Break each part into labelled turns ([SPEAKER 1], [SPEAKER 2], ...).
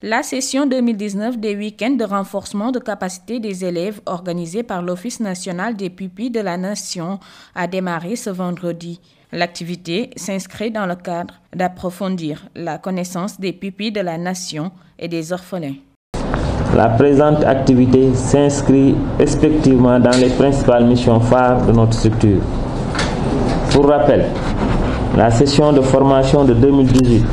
[SPEAKER 1] La session 2019 des week-ends de renforcement de capacité des élèves organisée par l'Office national des pupilles de la Nation a démarré ce vendredi. L'activité s'inscrit dans le cadre d'approfondir la connaissance des pupilles de la Nation et des orphelins.
[SPEAKER 2] La présente activité s'inscrit respectivement dans les principales missions phares de notre structure. Pour rappel, la session de formation de 2018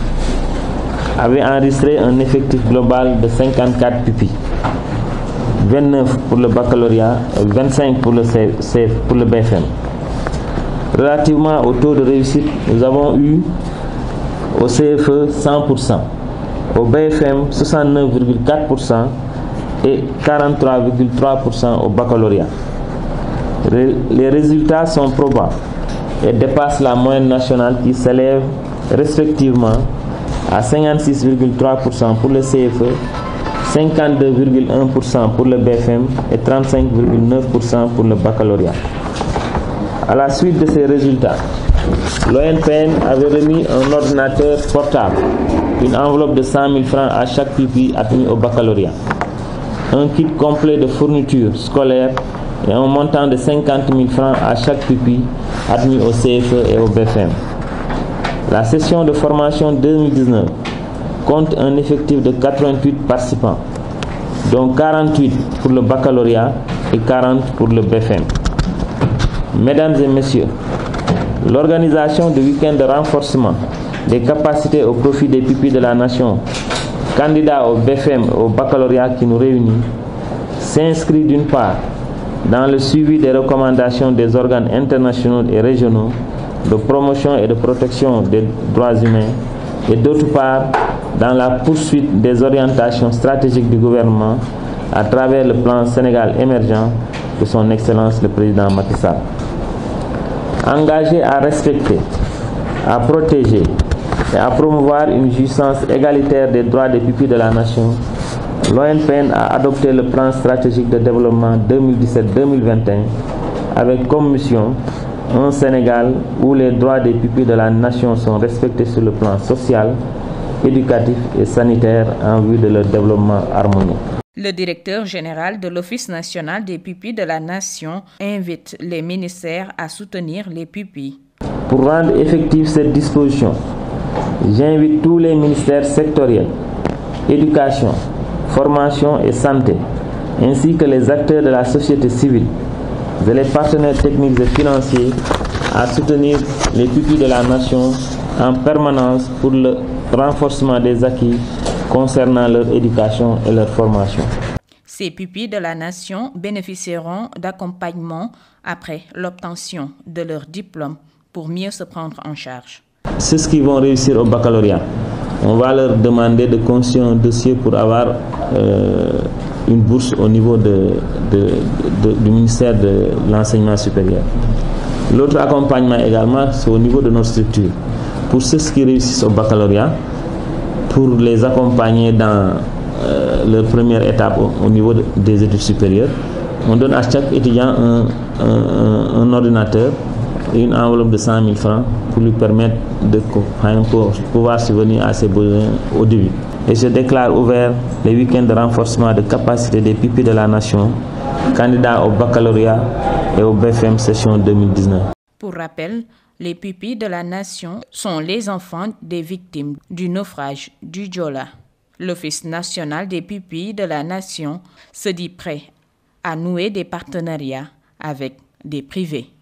[SPEAKER 2] avait enregistré un effectif global de 54 pupilles, 29 pour le baccalauréat et 25 pour le BFM. Relativement au taux de réussite, nous avons eu au CFE 100%, au BFM 69,4% et 43,3% au baccalauréat. Les résultats sont probants et dépassent la moyenne nationale qui s'élève respectivement à 56,3% pour le CFE, 52,1% pour le BFM et 35,9% pour le baccalauréat. À la suite de ces résultats, l'ONPN avait remis un ordinateur portable, une enveloppe de 100 000 francs à chaque pupille admis au baccalauréat, un kit complet de fournitures scolaires et un montant de 50 000 francs à chaque pupille admis au CFE et au BFM. La session de formation 2019 compte un effectif de 88 participants, dont 48 pour le baccalauréat et 40 pour le BFM. Mesdames et messieurs, l'organisation du week-end de renforcement des capacités au profit des pupilles de la Nation, candidats au BFM et au baccalauréat qui nous réunit, s'inscrit d'une part dans le suivi des recommandations des organes internationaux et régionaux de promotion et de protection des droits humains et d'autre part dans la poursuite des orientations stratégiques du gouvernement à travers le plan Sénégal émergent de son Excellence le Président Macky Sall. Engagé à respecter, à protéger et à promouvoir une jouissance égalitaire des droits des pupilles de la Nation, l'ONPN a adopté le plan stratégique de développement 2017-2021 avec comme mission un Sénégal où les droits des pupilles de la Nation sont respectés sur le plan social, éducatif et sanitaire en vue de leur développement harmonieux.
[SPEAKER 1] Le directeur général de l'Office national des pupilles de la Nation invite les ministères à soutenir les pupilles.
[SPEAKER 2] Pour rendre effective cette disposition, j'invite tous les ministères sectoriels, éducation, formation et santé, ainsi que les acteurs de la société civile et les partenaires techniques et financiers à soutenir les pupilles de la Nation en permanence pour le renforcement des acquis concernant leur éducation et leur formation.
[SPEAKER 1] Ces pupilles de la Nation bénéficieront d'accompagnement après l'obtention de leur diplôme pour mieux se prendre en charge.
[SPEAKER 2] Ceux qui vont réussir au baccalauréat, on va leur demander de constituer un dossier pour avoir une bourse au niveau du ministère de l'enseignement supérieur. L'autre accompagnement également, c'est au niveau de notre structure. Pour ceux qui réussissent au baccalauréat, pour les accompagner dans leur première étape au niveau des études supérieures, on donne à chaque étudiant un ordinateur et une enveloppe de 100 000 francs pour lui permettre de pouvoir subvenir à ses besoins au début. Et je déclare ouvert les week-ends de renforcement de capacité des pupilles de la Nation, candidats au baccalauréat et au BFM session 2019.
[SPEAKER 1] Pour rappel, les pupilles de la Nation sont les enfants des victimes du naufrage du Joola. L'Office national des pupilles de la Nation se dit prêt à nouer des partenariats avec des privés.